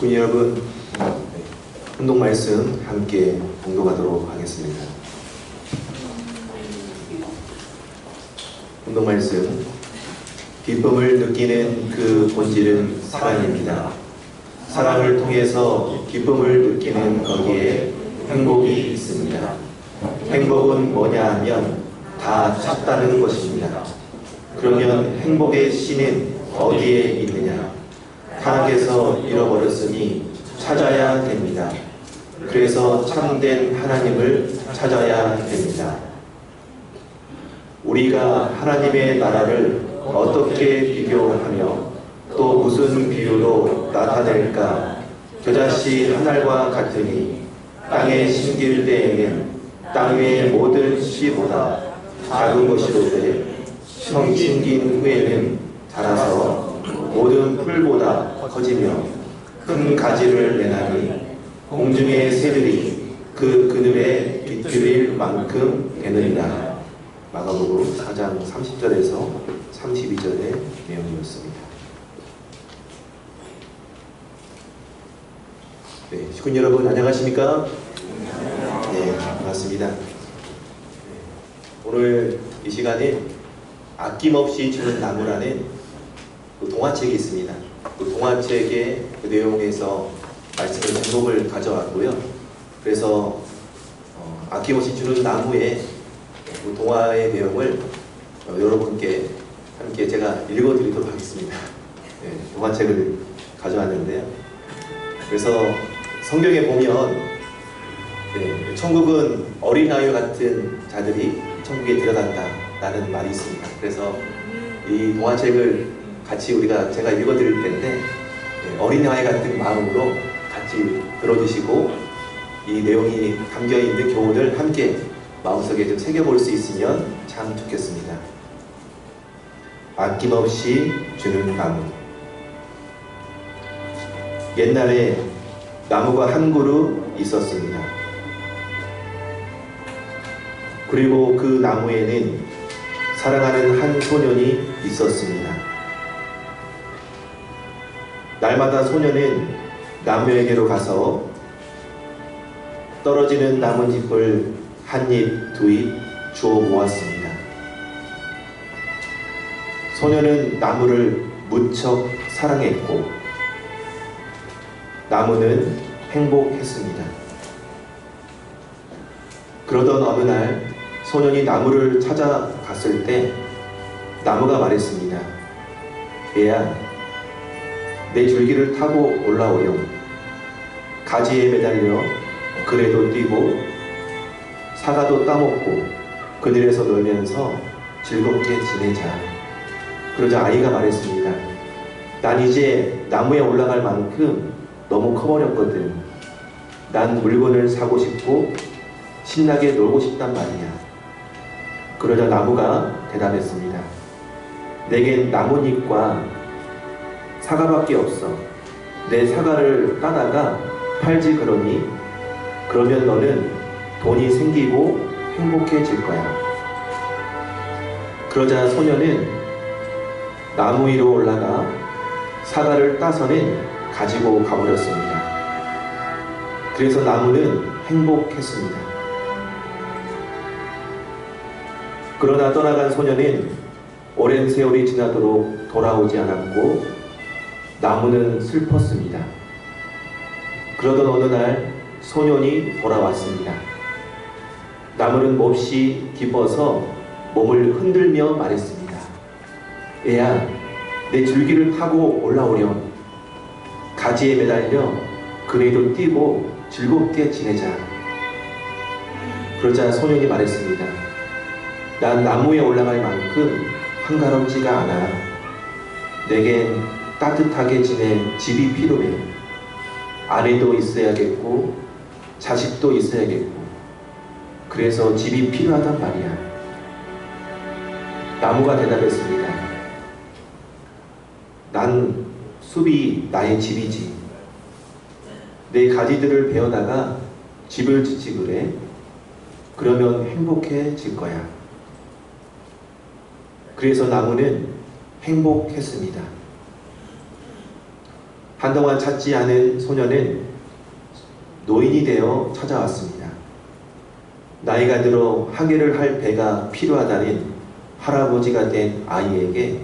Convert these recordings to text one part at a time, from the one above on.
식구인 여러분, 운동 말씀 함께 공독하도록 하겠습니다. 운동 말씀, 기쁨을 느끼는 그 본질은 사랑입니다. 사랑을 통해서 기쁨을 느끼는 거기에 행복이 있습니다. 행복은 뭐냐 하면 다 찾다는 것입니다. 그러면 행복의 씨는 어디에 있느냐? 타락해서 잃어버렸으니 찾아야 됩니다. 그래서 참된 하나님을 찾아야 됩니다. 우리가 하나님의 나라를 어떻게 비교하며 또 무슨 비유로 나타낼까? 겨자씨 하늘과 같으니 땅에 심길 때에는 땅 위의 모든 씨보다 작은 것이로되 심긴 후에는 자라서 모든 풀보다 커지며 큰 가지를 내나니 공중의 새들이 그 그늘에 비틀릴 만큼 되느니라. 마가복음 4장 30절에서 32절의 내용이었습니다. 네, 식구인 여러분 안녕하십니까? 네, 반갑습니다. 오늘 이 시간에 아낌없이 주는 나무라는 그 동화책이 있습니다. 그 동화책의 그 내용에서 말씀을 제목을 가져왔고요. 그래서 아낌없이 주는 나무의 그 동화의 내용을 여러분께 함께 제가 읽어드리도록 하겠습니다. 네, 동화책을 가져왔는데요. 그래서 성경에 보면 천국은 어린아이 같은 자들이 천국에 들어간다라는 말이 있습니다. 그래서 이 동화책을 같이 제가 읽어드릴 텐데 어린아이 같은 마음으로 같이 들어주시고 이 내용이 담겨있는 교훈을 함께 마음속에 좀 새겨볼 수 있으면 참 좋겠습니다. 아낌없이 주는 나무. 옛날에 나무가 한 그루 있었습니다. 그리고 그 나무에는 사랑하는 한 소년이 있었습니다. 날마다 소년은 나무에게로 가서 떨어지는 나뭇잎을 한 잎, 두 잎 주워 모았습니다. 소년은 나무를 무척 사랑했고 나무는 행복했습니다. 그러던 어느 날 소년이 나무를 찾아갔을 때 나무가 말했습니다. 얘야, 내 줄기를 타고 올라오렴. 가지에 매달려 그래도 뛰고 사과도 따먹고 그늘에서 놀면서 즐겁게 지내자. 그러자 아이가 말했습니다. 난 이제 나무에 올라갈 만큼 너무 커버렸거든. 난 물건을 사고 싶고 신나게 놀고 싶단 말이야. 그러자 나무가 대답했습니다. 내겐 나뭇잎과 사과밖에 없어. 내 사과를 따다가 팔지 그러니? 그러면 너는 돈이 생기고 행복해질 거야. 그러자 소년은 나무 위로 올라가 사과를 따서는 가지고 가버렸습니다. 그래서 나무는 행복했습니다. 그러나 떠나간 소년은 오랜 세월이 지나도록 돌아오지 않았고 나무는 슬펐습니다. 그러던 어느 날 소년이 돌아왔습니다. 나무는 몹시 기뻐서 몸을 흔들며 말했습니다. 애야, 내 줄기를 타고 올라오렴. 가지에 매달려 그네도 뛰고 즐겁게 지내자. 그러자 소년이 말했습니다. 난 나무에 올라갈 만큼 한가롭지가 않아. 내겐 따뜻하게 지낼 집이 필요해. 아내도 있어야겠고 자식도 있어야겠고 그래서 집이 필요하단 말이야. 나무가 대답했습니다. 난 숲이 나의 집이지. 내 가지들을 베어다가 집을 짓지 그래. 그러면 행복해질 거야. 그래서 나무는 행복했습니다. 한동안 찾지 않은 소년은 노인이 되어 찾아왔습니다. 나이가 들어 항해를 할 배가 필요하다는 할아버지가 된 아이에게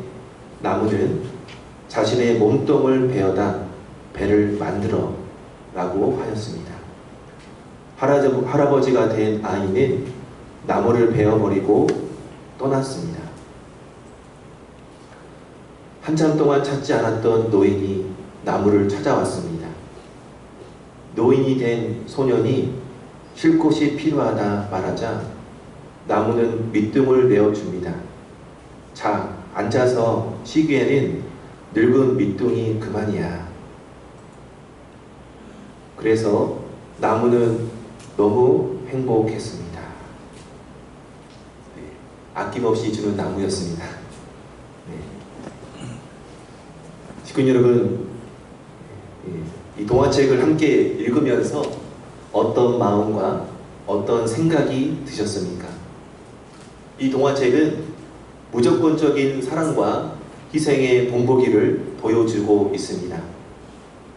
나무는 자신의 몸통을 베어다 배를 만들어 라고 하였습니다. 할아버지가 된 아이는 나무를 베어버리고 떠났습니다. 한참 동안 찾지 않았던 노인이 나무를 찾아왔습니다. 노인이 된 소년이 쉴 곳이 필요하다 말하자 나무는 밑둥을 내어줍니다. 자, 앉아서 쉬기에는 늙은 밑둥이 그만이야. 그래서 나무는 너무 행복했습니다. 네, 아낌없이 주는 나무였습니다. 네. 식구인 여러분, 이 동화책을 함께 읽으면서 어떤 마음과 어떤 생각이 드셨습니까? 이 동화책은 무조건적인 사랑과 희생의 본보기를 보여주고 있습니다.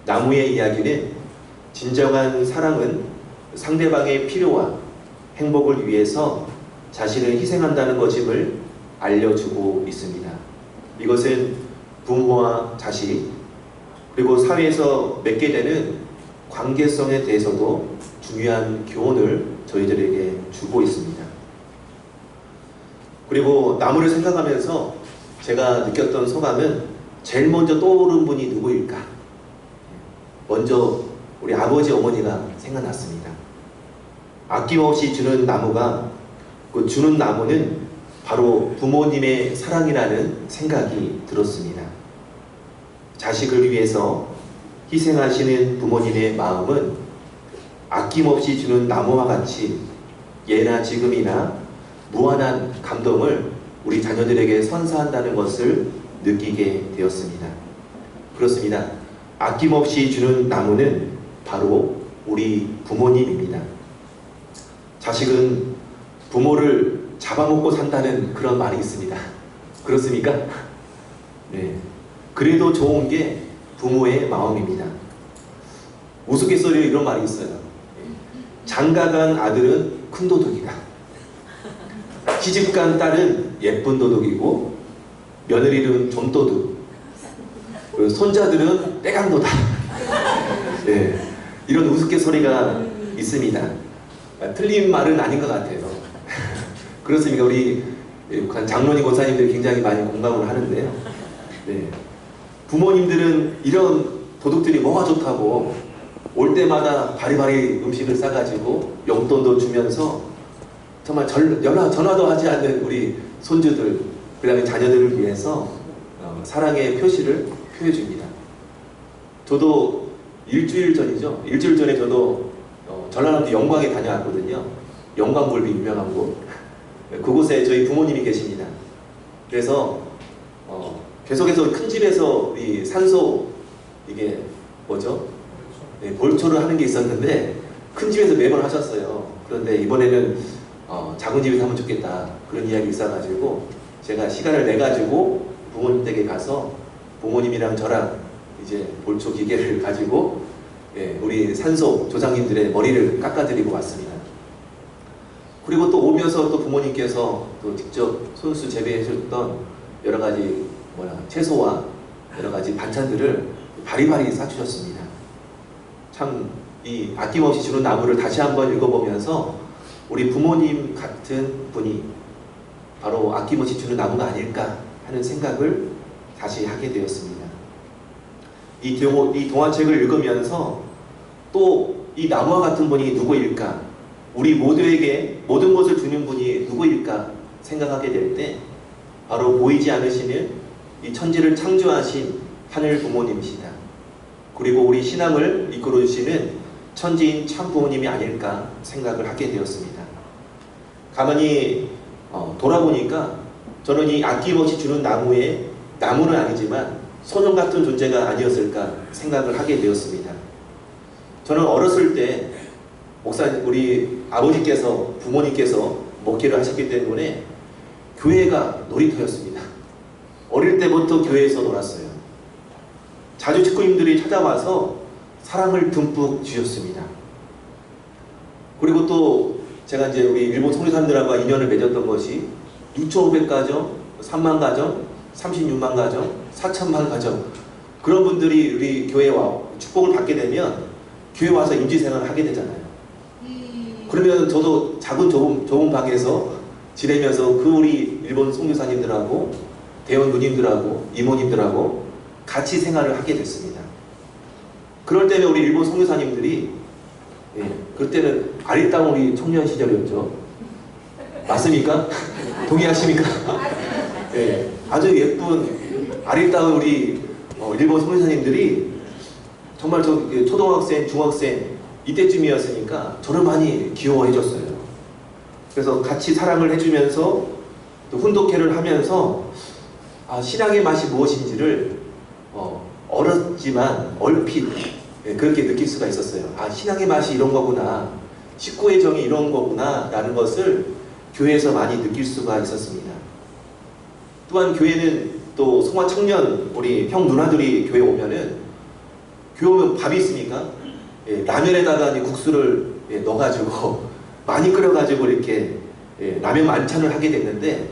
나무의 이야기는 진정한 사랑은 상대방의 필요와 행복을 위해서 자신을 희생한다는 것임을 알려주고 있습니다. 이것은 부모와 자식, 그리고 사회에서 맺게 되는 관계성에 대해서도 중요한 교훈을 저희들에게 주고 있습니다. 그리고 나무를 생각하면서 제가 느꼈던 소감은 제일 먼저 떠오른 분이 누구일까? 먼저 우리 아버지 어머니가 생각났습니다. 아낌없이 주는 나무가, 그 주는 나무는 바로 부모님의 사랑이라는 생각이 들었습니다. 자식을 위해서 희생하시는 부모님의 마음은 아낌없이 주는 나무와 같이 예나 지금이나 무한한 감동을 우리 자녀들에게 선사한다는 것을 느끼게 되었습니다. 그렇습니다. 아낌없이 주는 나무는 바로 우리 부모님입니다. 자식은 부모를 잡아먹고 산다는 그런 말이 있습니다. 그렇습니까? 네. 그래도 좋은 게 부모의 마음입니다. 우스갯소리로 이런 말이 있어요. 장가간 아들은 큰 도둑이다. 시집간 딸은 예쁜 도둑이고 며느리는 좀도둑, 손자들은 빼강도다. 네, 이런 우스갯소리가 있습니다. 틀린 말은 아닌 것 같아요. 그렇습니까? 우리 장로님 권사님들이 굉장히 많이 공감을 하는데요. 네. 부모님들은 이런 도둑들이 뭐가 좋다고 올 때마다 바리바리 음식을 싸가지고 용돈도 주면서 정말 전화도 하지 않는 우리 손주들, 그 다음에 자녀들을 위해서 사랑의 표시를 표해줍니다. 저도 일주일 전에 저도 전라남도 영광에 다녀왔거든요. 영광굴비 유명한 곳. 그곳에 저희 부모님이 계십니다. 그래서 계속해서 큰 집에서 이 산소, 이게 뭐죠? 네, 볼초를 하는 게 있었는데 큰 집에서 매번 하셨어요. 그런데 이번에는 작은 집에서 하면 좋겠다, 그런 이야기 있어가지고 제가 시간을 내가지고 부모님 댁에 가서 부모님이랑 저랑 이제 볼초 기계를 가지고 우리 산소 조상님들의 머리를 깎아드리고 왔습니다. 그리고 또 오면서 또 부모님께서 또 직접 손수 재배해 주셨던 여러 가지 채소와 여러 가지 반찬들을 바리바리 싸주셨습니다. 참 이 아낌없이 주는 나무를 다시 한번 읽어보면서 우리 부모님 같은 분이 바로 아낌없이 주는 나무가 아닐까 하는 생각을 다시 하게 되었습니다. 이 동화책을 읽으면서 또 이 나무와 같은 분이 누구일까, 우리 모두에게 모든 것을 주는 분이 누구일까 생각하게 될 때 바로 보이지 않으시는 이 천지를 창조하신 하늘 부모님이시다. 그리고 우리 신앙을 이끌어주시는 천지인 참 부모님이 아닐까 생각을 하게 되었습니다. 가만히 돌아보니까 저는 이 아낌없이 주는 나무는 아니지만 소년 같은 존재가 아니었을까 생각을 하게 되었습니다. 저는 어렸을 때 우리 아버지께서, 부모님께서 목회를 하셨기 때문에 교회가 놀이터였습니다. 어릴 때부터 교회에서 놀았어요. 자주 집구님들이 찾아와서 사랑을 듬뿍 주셨습니다. 그리고 또 제가 이제 우리 일본 선교사님들하고 인연을 맺었던 것이 6,500가정, 3만 가정, 36만 가정, 4천만 가정, 그런 분들이 우리 교회에 와 축복을 받게 되면 교회 와서 임지생활을 하게 되잖아요. 그러면 저도 작은 좁은 방에서 지내면서 그 우리 일본 선교사님들하고 대원 누님들하고 이모님들하고 같이 생활을 하게 됐습니다. 그럴 때는 우리 일본 선교사님들이, 그때는 아리따운 우리 청년 시절이었죠. 맞습니까? 동의하십니까? 아주 예쁜 아리따운 우리 일본 선교사님들이 정말 저 초등학생, 중학생 이때쯤이었으니까 저를 많이 귀여워해 줬어요. 그래서 같이 사랑을 해주면서 또 훈독회를 하면서 신앙의 맛이 무엇인지를 어렸지만 얼핏 그렇게 느낄 수가 있었어요. 신앙의 맛이 이런 거구나, 식구의 정이 이런 거구나 라는 것을 교회에서 많이 느낄 수가 있었습니다. 또한 교회는 또 성화 청년 우리 형 누나들이 교회 오면은, 교회 오면 밥이 있습니까? 라면에다가 국수를 넣어가지고 많이 끓여가지고 이렇게 라면 만찬을 하게 됐는데,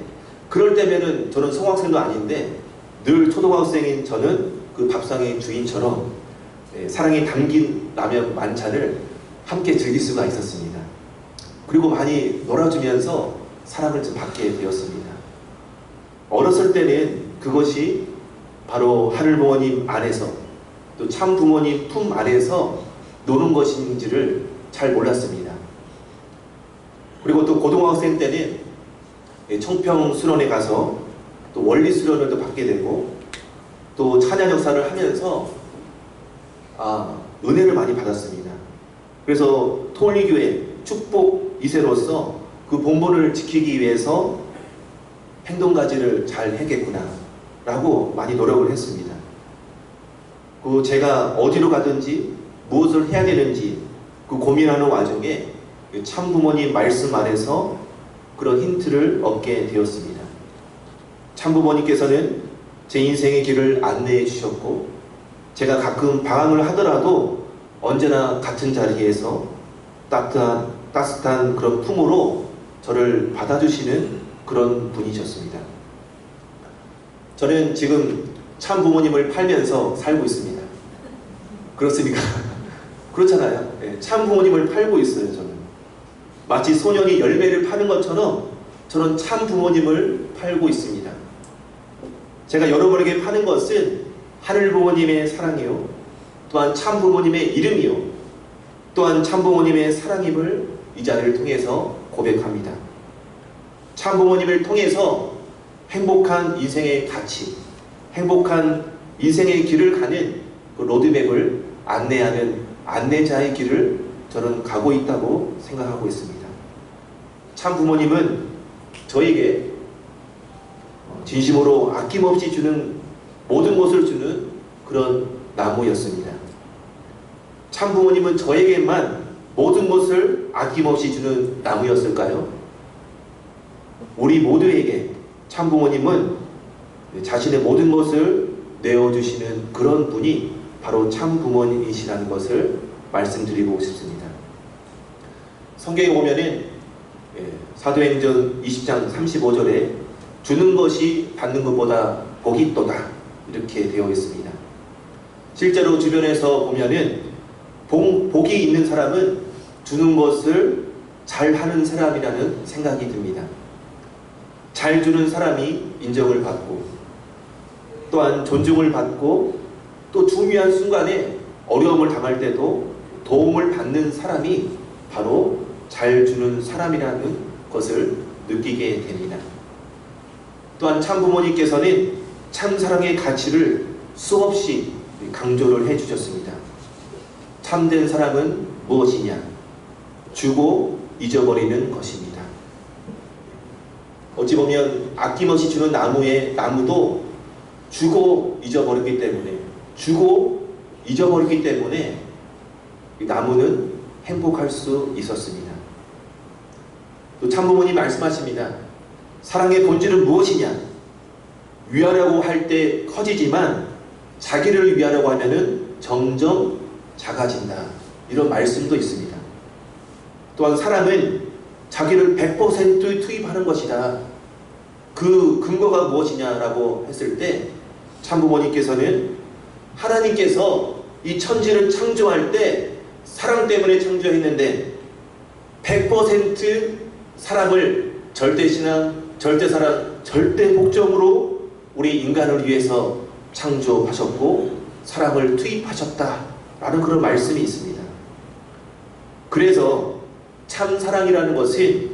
그럴 때면은 저는 성학생도 아닌데 늘 초등학생인 저는 그 밥상의 주인처럼 사랑이 담긴 라면 만찬을 함께 즐길 수가 있었습니다. 그리고 많이 놀아주면서 사랑을 좀 받게 되었습니다. 어렸을 때는 그것이 바로 하늘 부모님 안에서, 또 참 부모님 품 안에서 노는 것인지를 잘 몰랐습니다. 그리고 또 고등학생 때는 청평 수련회 가서 또 원리 수련을 또 받게 되고, 또 찬양 역사를 하면서 은혜를 많이 받았습니다. 그래서 통일교회 축복 2세로서 그 본분을 지키기 위해서 행동가지를 잘 해야겠구나 라고 많이 노력을 했습니다. 그 제가 어디로 가든지 무엇을 해야 되는지 그 고민하는 와중에 참 부모님 말씀 안에서 그런 힌트를 얻게 되었습니다. 참 부모님께서는 제 인생의 길을 안내해 주셨고, 제가 가끔 방황을 하더라도 언제나 같은 자리에서 따뜻한 그런 품으로 저를 받아주시는 그런 분이셨습니다. 저는 지금 참 부모님을 팔면서 살고 있습니다. 그렇습니까? 그렇잖아요. 참 부모님을 팔고 있어요. 저는 마치 소년이 열매를 파는 것처럼 저는 참 부모님을 팔고 있습니다. 제가 여러분에게 파는 것은 하늘 부모님의 사랑이요, 또한 참 부모님의 이름이요, 또한 참 부모님의 사랑임을 이 자리를 통해서 고백합니다. 참 부모님을 통해서 행복한 인생의 가치, 행복한 인생의 길을 가는 그 로드맵을 안내하는 안내자의 길을 저는 가고 있다고 생각하고 있습니다. 참 부모님은 저에게 진심으로 아낌없이 주는 모든 것을 주는 그런 나무였습니다. 참 부모님은 저에게만 모든 것을 아낌없이 주는 나무였을까요? 우리 모두에게 참 부모님은 자신의 모든 것을 내어주시는 그런 분이 바로 참 부모님이시라는 것을 말씀드리고 싶습니다. 성경에 보면은 사도행전 20장 35절에 주는 것이 받는 것보다 복이 있도다 이렇게 되어 있습니다. 실제로 주변에서 보면은 복이 있는 사람은 주는 것을 잘하는 사람이라는 생각이 듭니다. 잘 주는 사람이 인정을 받고, 또한 존중을 받고, 또 중요한 순간에 어려움을 당할 때도 도움을 받는 사람이 바로 잘 주는 사람이라는 것을 느끼게 됩니다. 또한 참 부모님께서는 참 사랑의 가치를 수없이 강조를 해주셨습니다. 참된 사랑은 무엇이냐? 주고 잊어버리는 것입니다. 어찌 보면 아낌없이 주는 나무도 주고 잊어버리기 때문에 이 나무는 행복할 수 있었습니다. 또 참부모님 말씀하십니다. 사랑의 본질은 무엇이냐? 위하려고 할 때 커지지만 자기를 위하려고 하면은 점점 작아진다. 이런 말씀도 있습니다. 또한 사람은 자기를 100% 투입하는 것이다. 그 근거가 무엇이냐라고 했을 때 참부모님께서는 하나님께서 이 천지를 창조할 때 사랑 때문에 창조했는데 100% 사람을 절대신앙, 절대사랑, 절대복종으로 우리 인간을 위해서 창조하셨고 사랑을 투입하셨다라는 그런 말씀이 있습니다. 그래서 참 사랑이라는 것은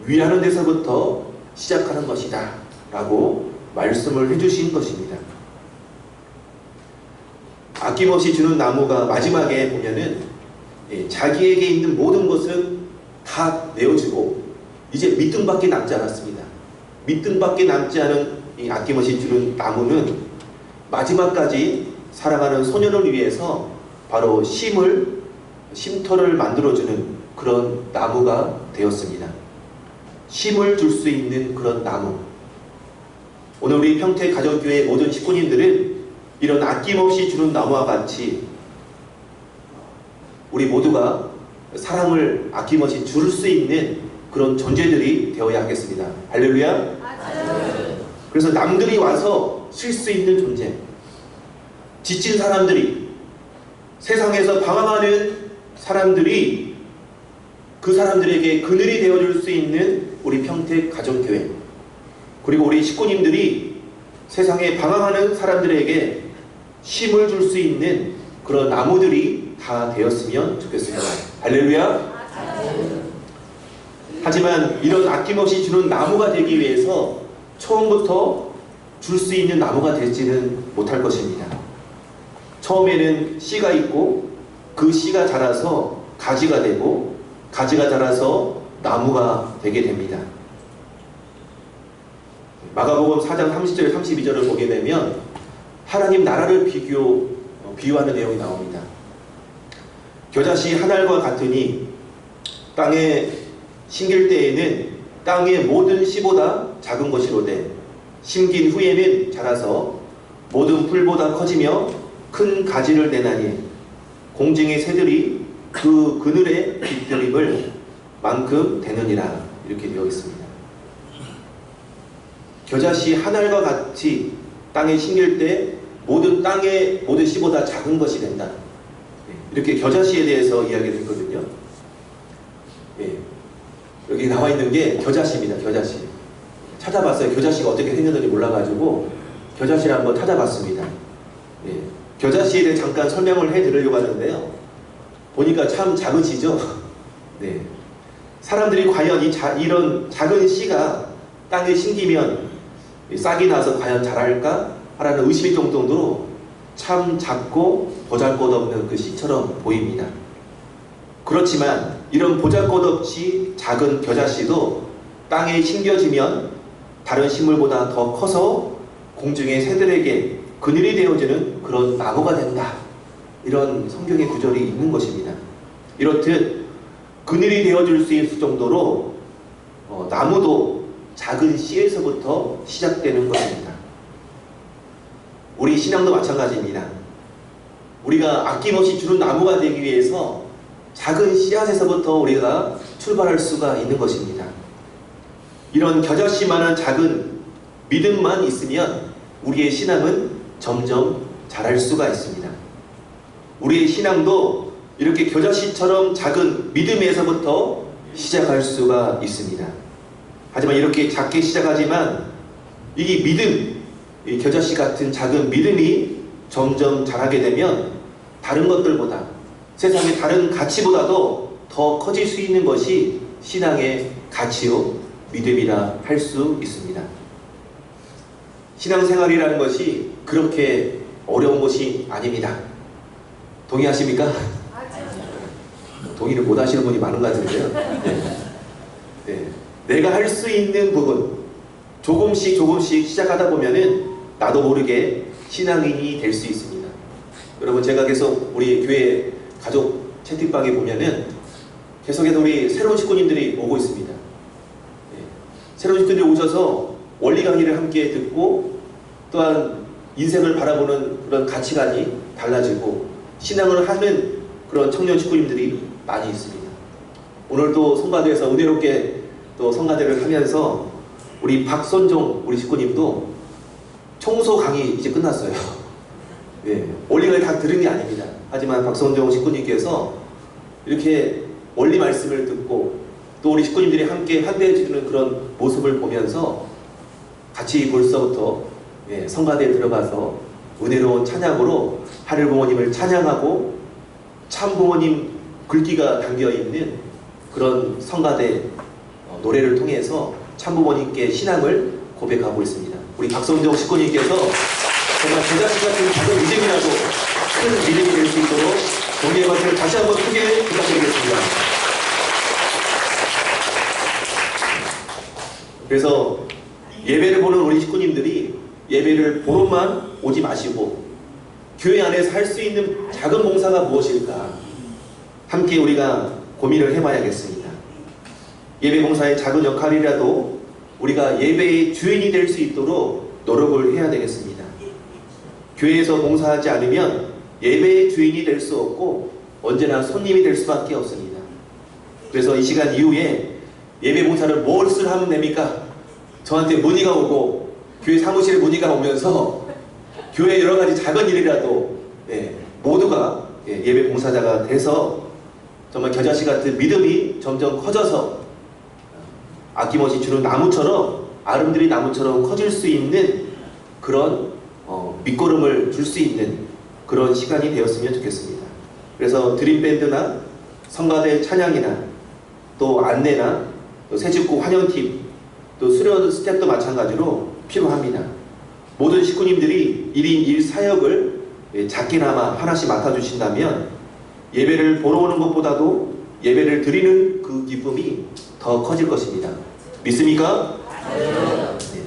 위하는 데서부터 시작하는 것이다 라고 말씀을 해주신 것입니다. 아낌없이 주는 나무가 마지막에 보면은 자기에게 있는 모든 것은 다 내어주고 이제 밑둥밖에 남지 않았습니다. 밑둥밖에 남지 않은 이 아낌없이 주는 나무는 마지막까지 살아가는 소년을 위해서 바로 쉼터를 만들어주는 그런 나무가 되었습니다. 쉼을 줄 수 있는 그런 나무. 오늘 우리 평택가정교회 모든 식구님들은 이런 아낌없이 주는 나무와 같이 우리 모두가 사랑을 아낌없이 줄 수 있는 그런 존재들이 되어야 하겠습니다. 할렐루야. 그래서 남들이 와서 쉴 수 있는 존재, 지친 사람들이, 세상에서 방황하는 사람들이 그 사람들에게 그늘이 되어줄 수 있는 우리 평택가정교회, 그리고 우리 식구님들이 세상에 방황하는 사람들에게 쉼을 줄 수 있는 그런 나무들이 다 되었으면 좋겠습니다. 할렐루야. 하지만 이런 아낌없이 주는 나무가 되기 위해서 처음부터 줄 수 있는 나무가 되지는 못할 것입니다. 처음에는 씨가 있고 그 씨가 자라서 가지가 되고 가지가 자라서 나무가 되게 됩니다. 마가복음 4장 30절 32절을 보게 되면 하나님 나라를 비유하는 내용이 나옵니다. 겨자씨 한 알과 같으니 땅에 심길 때에는 땅의 모든 씨보다 작은 것이로되 심긴 후에는 자라서 모든 풀보다 커지며 큰 가지를 내나니 공중의 새들이 그 그늘에 깃들임을 만큼 되느니라. 이렇게 되어 있습니다. 겨자씨 한 알과 같이 땅에 심길 때 모든 땅의 모든 씨보다 작은 것이 된다. 이렇게 겨자씨에 대해서 이야기를 했거든요. 여기 나와 있는 게 겨자씨입니다. 겨자씨. 찾아봤어요. 겨자씨가 어떻게 생겼는지 몰라가지고 겨자씨를 한번 찾아봤습니다. 겨자씨에 대해 잠깐 설명을 해드리려고 하는데요. 보니까 참 작은 씨죠. 사람들이 과연 이런 작은 씨가 땅에 심기면 싹이 나서 과연 자랄까? 라는 의심이 정도로 참 작고 보잘것없는 그 씨처럼 보입니다. 그렇지만 이런 보잘것없이 작은 겨자씨도 땅에 심겨지면 다른 식물보다 더 커서 공중의 새들에게 그늘이 되어주는 그런 나무가 된다. 이런 성경의 구절이 있는 것입니다. 이렇듯 그늘이 되어줄 수 있을 정도로 나무도 작은 씨에서부터 시작되는 것입니다. 우리 신앙도 마찬가지입니다. 우리가 아낌없이 주는 나무가 되기 위해서 작은 씨앗에서부터 우리가 출발할 수가 있는 것입니다. 이런 겨자씨만한 작은 믿음만 있으면 우리의 신앙은 점점 자랄 수가 있습니다. 우리의 신앙도 이렇게 겨자씨처럼 작은 믿음에서부터 시작할 수가 있습니다. 하지만 이렇게 작게 시작하지만 이 믿음, 이 겨자씨 같은 작은 믿음이 점점 자라게 되면 다른 것들보다, 세상의 다른 가치보다도 더 커질 수 있는 것이 신앙의 가치요 믿음이라 할 수 있습니다. 신앙생활이라는 것이 그렇게 어려운 것이 아닙니다. 동의하십니까? 동의를 못 하시는 분이 많은 것 같은데요. 내가 할 수 있는 부분 조금씩 시작하다 보면은 나도 모르게 신앙인이 될 수 있습니다. 여러분, 제가 계속 우리 교회 가족 채팅방에 보면은 계속해서 우리 새로운 식구님들이 오고 있습니다. 새로운 식구들이 오셔서 원리 강의를 함께 듣고 또한 인생을 바라보는 그런 가치관이 달라지고 신앙을 하는 그런 청년 식구님들이 많이 있습니다. 오늘도 성가대에서 은혜롭게 또 성가대를 하면서 우리 박선종 우리 식구님도 청소 강의 이제 끝났어요. 예, 원리를 다 들은 게 아닙니다. 하지만 박선종 식구님께서 이렇게 원리 말씀을 듣고 또 우리 식구님들이 함께 환대해주는 그런 모습을 보면서 같이 벌써부터 성가대에 들어가서 은혜로운 찬양으로 하늘 부모님을 찬양하고 참 부모님 글귀가 담겨있는 그런 성가대 노래를 통해서 참 부모님께 신앙을 고백하고 있습니다. 우리 박성정 식구님께서 정말 제자식 같은 작은 믿음이라도 큰 믿음이 될 수 있도록 동의의 박수를 다시 한번 크게 부탁드리겠습니다. 그래서 예배를 보는 우리 식구님들이 예배를 보러만 오지 마시고 교회 안에서 할 수 있는 작은 봉사가 무엇일까 함께 우리가 고민을 해봐야겠습니다. 예배 봉사의 작은 역할이라도 우리가 예배의 주인이 될 수 있도록 노력을 해야 되겠습니다. 교회에서 봉사하지 않으면 예배의 주인이 될 수 없고 언제나 손님이 될 수밖에 없습니다. 그래서 이 시간 이후에 예배 봉사를 무엇을 하면 됩니까? 저한테 문의가 오고 교회 사무실에 문의가 오면서 교회 여러 가지 작은 일이라도 모두가 예배 봉사자가 돼서 정말 겨자씨 같은 믿음이 점점 커져서 아낌없이 주는 나무처럼 아름드리 나무처럼 커질 수 있는 그런 밑거름을 줄 수 있는 그런 시간이 되었으면 좋겠습니다. 그래서 드림밴드나 성가대 찬양이나 또 안내나 또 새집구 환영팀 또 수련 스텝도 마찬가지로 필요합니다. 모든 식구님들이 1인 1 사역을 작게나마 하나씩 맡아주신다면 예배를 보러 오는 것보다도 예배를 드리는 그 기쁨이 더 커질 것입니다. 믿습니까? 네.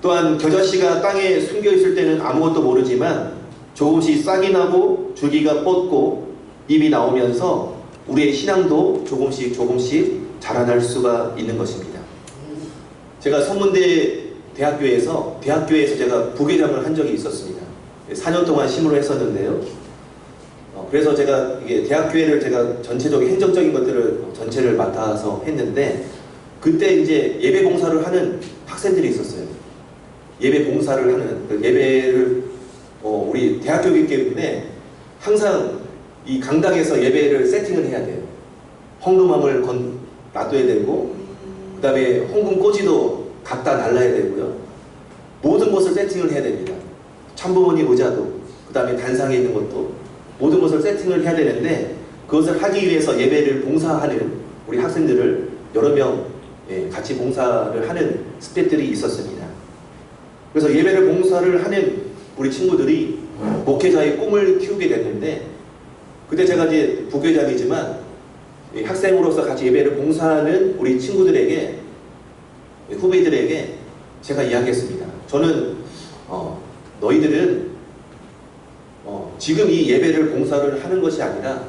또한 겨자씨가 땅에 숨겨있을 때는 아무것도 모르지만 조금씩 싹이 나고 줄기가 뻗고 잎이 나오면서 우리의 신앙도 조금씩 자라날 수가 있는 것입니다. 제가 선문대 대학교에서 제가 부회장을 한 적이 있었습니다. 4년 동안 심으로 했었는데요. 그래서 제가 이게 대학교회를 제가 전체적인 행정적인 것들을 전체를 맡아서 했는데 그때 이제 예배 봉사를 하는 학생들이 있었어요. 예배 봉사를 하는 예배를 우리 대학교이기 때문에 항상 이 강당에서 예배를 세팅을 해야 돼요. 헌금함을 놔둬야 되고 그 다음에 헌금 꼬지도 갖다 달라야 되고요. 모든 것을 세팅을 해야 됩니다. 참부모님 의자도 그 다음에 단상에 있는 것도 모든 것을 세팅을 해야 되는데 그것을 하기 위해서 예배를 봉사하는 우리 학생들을 여러 명 같이 봉사를 하는 스태프들이 있었습니다. 그래서 예배를 봉사를 하는 우리 친구들이 목회자의 꿈을 키우게 됐는데 그때 제가 이제 부회장이지만 학생으로서 같이 예배를 봉사하는 우리 친구들에게 후배들에게 제가 이야기했습니다. 저는 너희들은 지금 이 예배를 봉사를 하는 것이 아니라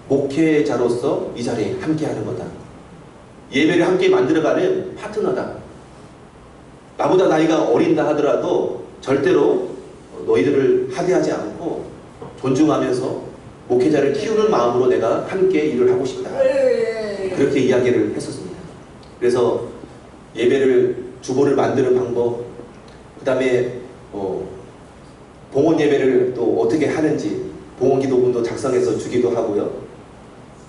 목회자로서 이 자리에 함께 하는 거다. 예배를 함께 만들어가는 파트너다. 나보다 나이가 어린다 하더라도 절대로 너희들을 하대하지 않고 존중하면서 목회자를 키우는 마음으로 내가 함께 일을 하고 싶다. 그렇게 이야기를 했었습니다. 그래서 예배를 주보를 만드는 방법, 그 다음에 봉헌 예배를 또 어떻게 하는지 봉헌 기도문도 작성해서 주기도 하고요.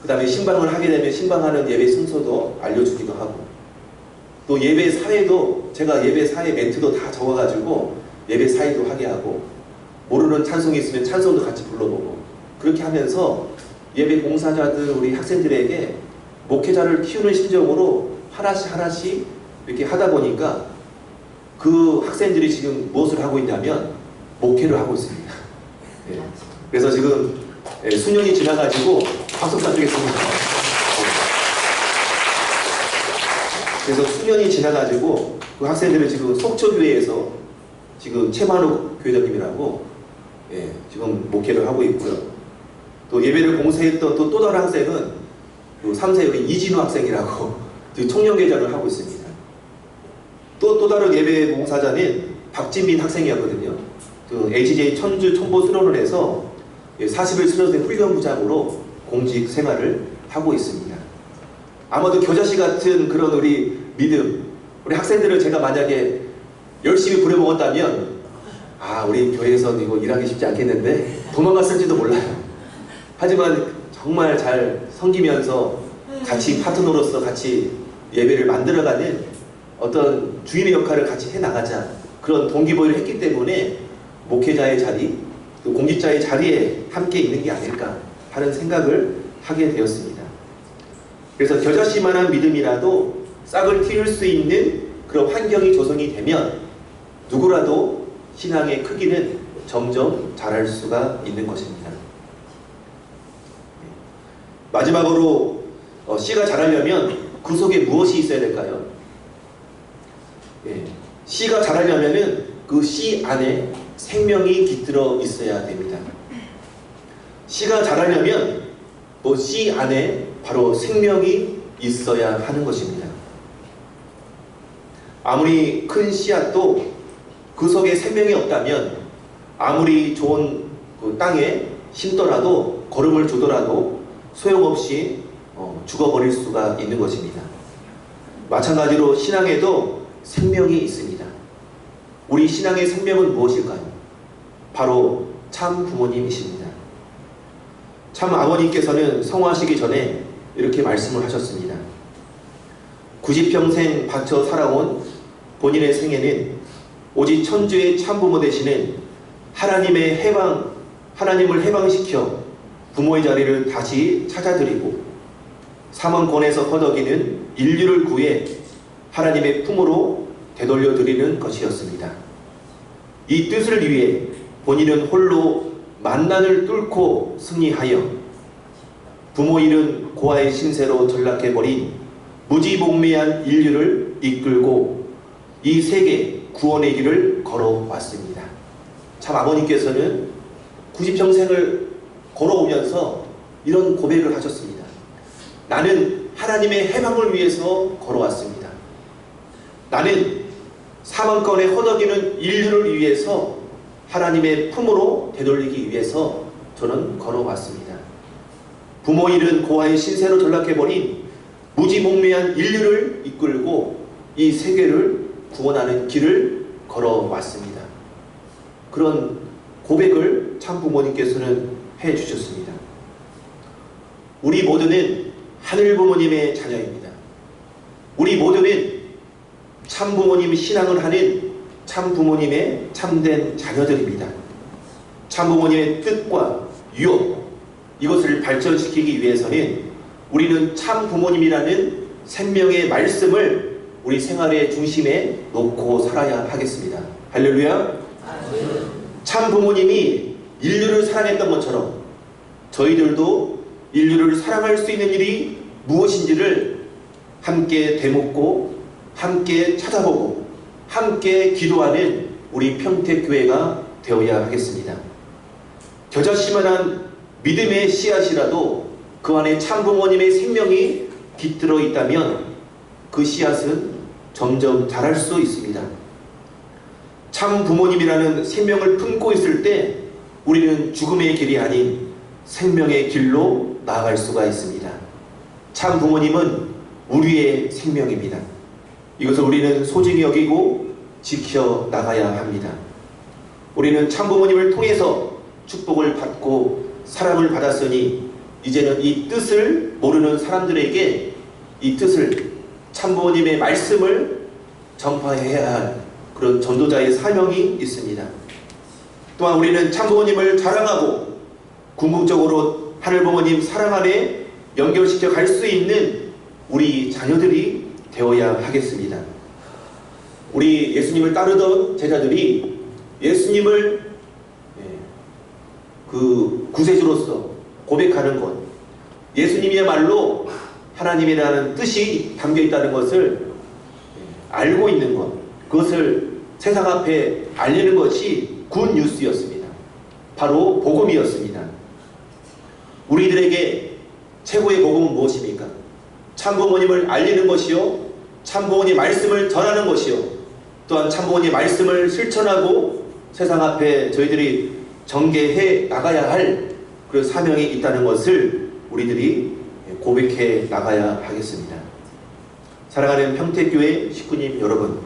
그 다음에 신방을 하게 되면 신방하는 예배 순서도 알려주기도 하고 또 예배 사회도 제가 예배 사회 멘트도 다 적어가지고 예배 사회도 하게 하고 모르는 찬송이 있으면 찬송도 같이 불러보고 그렇게 하면서 예배 봉사자들 우리 학생들에게 목회자를 키우는 심정으로 하나씩 이렇게 하다 보니까 그 학생들이 지금 무엇을 하고 있냐면 목회를 하고 있습니다. 네. 그래서 지금 수년이 지나가지고 박수 부탁드리겠습니다. 그래서 수년이 지나가지고 그 학생들은 지금 속초교회에서 지금 최만욱 교회장님이라고 지금 목회를 하고 있고요. 또 예배를 봉사했던 또 다른 학생은 또 3세 우리 이진우 학생이라고 청년계좌를 하고 있습니다. 또 다른 예배 봉사자는 박진민 학생이었거든요. 그 HJ 천주 첨보 수련원에서 40일 수련생 훈련부장으로 공직 생활을 하고 있습니다. 아마도 겨자씨 같은 그런 우리 믿음, 우리 학생들을 제가 만약에 열심히 부려먹었다면 우리 교회에서는 이거 일하기 쉽지 않겠는데 도망갔을지도 몰라요. 하지만 정말 잘 섬기면서 같이 파트너로서 같이 예배를 만들어가는 어떤 주인의 역할을 같이 해나가자, 그런 동기부여를 했기 때문에 목회자의 자리, 또 공직자의 자리에 함께 있는 게 아닐까 하는 생각을 하게 되었습니다. 그래서 겨자씨만한 믿음이라도 싹을 틔울 수 있는 그런 환경이 조성이 되면 누구라도 신앙의 크기는 점점 자랄 수가 있는 것입니다. 마지막으로 씨가 자라려면 그 속에 무엇이 있어야 될까요? 씨가 자라려면 그 씨 안에 생명이 깃들어 있어야 됩니다. 씨가 자라려면 씨 안에 바로 생명이 있어야 하는 것입니다. 아무리 큰 씨앗도 그 속에 생명이 없다면 아무리 좋은 그 땅에 심더라도, 거름을 주더라도 소용없이 죽어버릴 수가 있는 것입니다. 마찬가지로 신앙에도 생명이 있습니다. 우리 신앙의 생명은 무엇일까요? 바로 참 부모님이십니다. 참 아버님께서는 성화하시기 전에 이렇게 말씀을 하셨습니다. 90평생 바쳐 살아온 본인의 생애는 오직 천주의 참부모 되시는 하나님을 해방시켜 부모의 자리를 다시 찾아드리고 사망권에서 허덕이는 인류를 구해 하나님의 품으로 되돌려드리는 것이었습니다. 이 뜻을 위해 본인은 홀로 만난을 뚫고 승리하여 부모 잃은 고아의 신세로 전락해버린 무지몽매한 인류를 이끌고 이 세계 구원의 길을 걸어왔습니다. 참 아버님께서는 90평생을 걸어오면서 이런 고백을 하셨습니다. 나는 하나님의 해방을 위해서 걸어왔습니다. 나는 사망권에 허덕이는 인류를 위해서 하나님의 품으로 되돌리기 위해서 저는 걸어왔습니다. 부모 잃은 고아의 신세로 전락해버린 무지몽매한 인류를 이끌고 이 세계를 구원하는 길을 걸어왔습니다. 그런 고백을 참 부모님께서는 해주셨습니다. 우리 모두는 하늘 부모님의 자녀입니다. 우리 모두는 참 부모님 신앙을 하는 참 부모님의 참된 자녀들입니다. 참 부모님의 뜻과 유혹, 이것을 발전시키기 위해서는 우리는 참 부모님이라는 생명의 말씀을 우리 생활의 중심에 놓고 살아야 하겠습니다. 할렐루야. 참 부모님이 인류를 사랑했던 것처럼 저희들도 인류를 사랑할 수 있는 일이 무엇인지를 함께 되묻고 함께 찾아보고 함께 기도하는 우리 평택교회가 되어야 하겠습니다. 겨자씨만한 믿음의 씨앗이라도 그 안에 참 부모님의 생명이 깃들어 있다면 그 씨앗은 점점 자랄 수 있습니다. 참 부모님이라는 생명을 품고 있을 때 우리는 죽음의 길이 아닌 생명의 길로 나아갈 수가 있습니다. 참 부모님은 우리의 생명입니다. 이것을 우리는 소중히 여기고 지켜 나가야 합니다. 우리는 참 부모님을 통해서 축복을 받고 사랑을 받았으니 이제는 이 뜻을 모르는 사람들에게 이 뜻을 참 부모님의 말씀을 전파해야 할 그런 전도자의 사명이 있습니다. 또한 우리는 참 부모님을 자랑하고 궁극적으로 하늘 부모님 사랑 안에 연결시켜 갈 수 있는 우리 자녀들이 되어야 하겠습니다. 우리 예수님을 따르던 제자들이 예수님을 그 구세주로서 고백하는 것, 예수님이야말로 하나님이라는 뜻이 담겨 있다는 것을 알고 있는 것, 그것을 세상 앞에 알리는 것이 굿 뉴스였습니다. 바로 복음이었습니다. 우리들에게 최고의 복음은 무엇입니까? 참부모님을 알리는 것이요, 참부모님 말씀을 전하는 것이요, 또한 참부모님 말씀을 실천하고 세상 앞에 저희들이 전개해 나가야 할 그런 사명이 있다는 것을 우리들이 고백해 나가야 하겠습니다. 사랑하는 평택교회 식구님 여러분,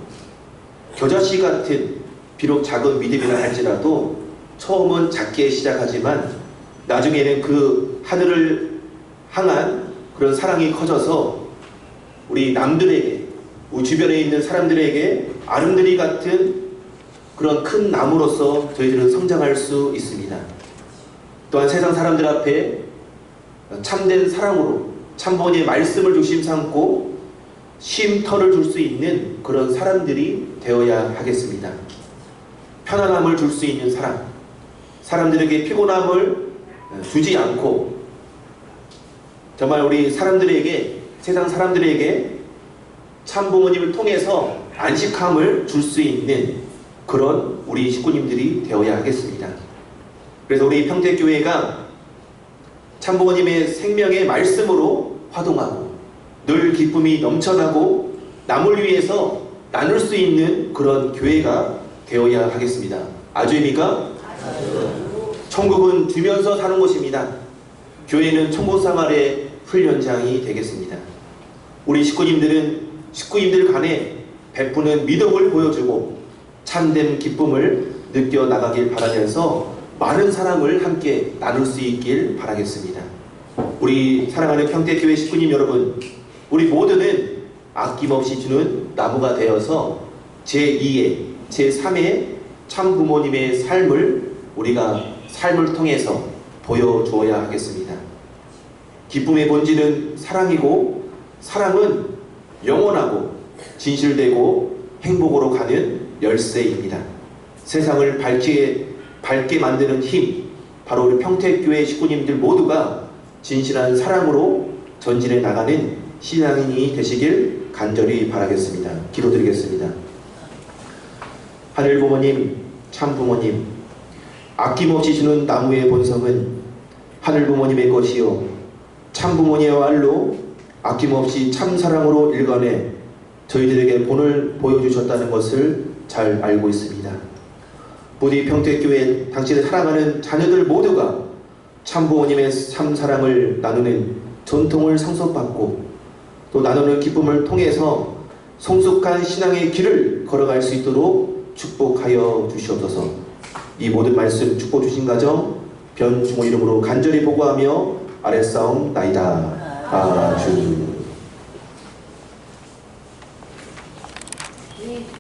겨자씨 같은 비록 작은 믿음이라 할지라도 처음은 작게 시작하지만 나중에는 그 하늘을 향한 그런 사랑이 커져서 우리 남들에게, 우리 주변에 있는 사람들에게 아름드리 같은 그런 큰 나무로서 저희들은 성장할 수 있습니다. 또한 세상 사람들 앞에 참된 사랑으로 참부모님의 말씀을 중심 삼고 쉼터를 줄 수 있는 그런 사람들이 되어야 하겠습니다. 편안함을 줄 수 있는 사람, 사람들에게 피곤함을 주지 않고 정말 우리 사람들에게, 세상 사람들에게 참부모님을 통해서 안식함을 줄 수 있는 그런 우리 식구님들이 되어야 하겠습니다. 그래서 우리 평택교회가 참부모님의 생명의 말씀으로 화동하고 늘 기쁨이 넘쳐나고 남을 위해서 나눌 수 있는 그런 교회가 되어야 하겠습니다. 아주입니까? 천국은 주면서 사는 곳입니다. 교회는 천국생활의 훈련장이 되겠습니다. 우리 식구님들 간에 베푸는 믿음을 보여주고 참된 기쁨을 느껴 나가길 바라면서 많은 사랑을 함께 나눌 수 있길 바라겠습니다. 우리 사랑하는 평택교회 식구님 여러분, 우리 모두는 아낌없이 주는 나무가 되어서 제2의, 제3의 참부모님의 삶을 우리가 삶을 통해서 보여주어야 하겠습니다. 기쁨의 본질은 사랑이고 사랑은 영원하고 진실되고 행복으로 가는 열쇠입니다. 세상을 밝게 만드는 힘, 바로 우리 평택교회 식구님들 모두가 진실한 사랑으로 전진해 나가는 신앙인이 되시길 간절히 바라겠습니다. 기도드리겠습니다. 하늘 부모님, 참 부모님, 아낌없이 주는 나무의 본성은 하늘 부모님의 것이요 참 부모님의 말로 아낌없이 참 사랑으로 일관해 저희들에게 본을 보여주셨다는 것을 잘 알고 있습니다. 부디 평택교회 당신을 사랑하는 자녀들 모두가 참 부모님의 참 사랑을 나누는 전통을 상속받고 또 나누는 기쁨을 통해서 성숙한 신앙의 길을 걸어갈 수 있도록 축복하여 주시옵소서. 이 모든 말씀 축복 주신 가정 변중호 이름으로 간절히 보고하며 아랫사옵나이다. 아주